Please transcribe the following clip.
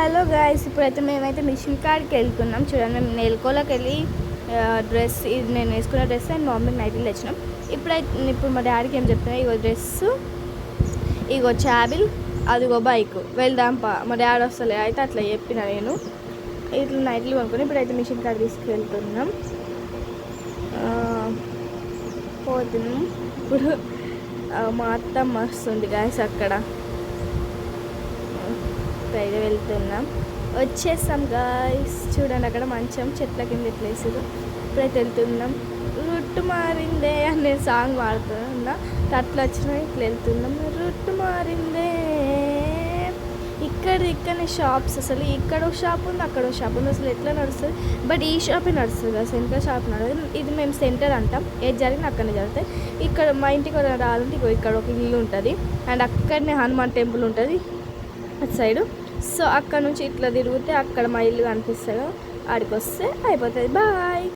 Hello guys, ఇప్పుడైతే మేమైతే machine కాడికి వెళ్తున్నాం. చూడండి, మేము నెలకోలకి వెళ్ళి డ్రెస్, ఇది నేను వేసుకున్న డ్రెస్ అండ్ మమ్మీకి నైటీలు తెచ్చినాం. ఇప్పుడు మా డాడీకి ఏం చెప్తున్నా, ఇగో డ్రెస్సు, ఇగో చాబిల్, అదిగో బైక్, వెళ్దాంపా. మా డాడీ వస్తలే అయితే అట్లా చెప్పిన నేను. ఇట్లా నైట్లు కొనుక్కొని ఇప్పుడైతే మిషన్ కాడ తీసుకెళ్తున్నాం. పోతున్నాం ఇప్పుడు. మా అత్తమ్మ వస్తుంది గాయస్ అక్కడ. అయితే వెళ్తున్నాం, వచ్చేస్తాం గాయస్. చూడండి అక్కడ మంచం చెట్ల కింద ఎట్లా వేసారు. ఇప్పుడైతే వెళ్తున్నాం. రూట్ మారిందే అని నేను సాంగ్ పాడుతున్నా. అట్లా వచ్చినా ఇట్లా వెళ్తున్నాం. రూట్ మారిందే, ఇక్కడనే షాప్స్. అసలు ఇక్కడ ఒక షాప్ ఉంది, అక్కడ ఒక షాప్ ఉంది. అసలు ఎట్లా నడుస్తుంది? బట్ ఈ షాపే నడుస్తుంది, అసలు ఇంకా షాప్ నడదు. ఇది మేము సెంటర్ అంటాం, ఏది జరిగినా అక్కడనే జరుగుతాయి. ఇక్కడ మా ఇంటికి రావాలంటే ఇక్కడ ఒక ఇల్లు ఉంటుంది అండ్ అక్కడనే హనుమాన్ టెంపుల్ ఉంటుంది అటు సైడు. సో అక్కడ నుంచి ఇట్లా తిరిగితే అక్కడ మా ఇల్లు కనిపిస్తుంది. ఆడికి వస్తే అయిపోతుంది. బాయ్.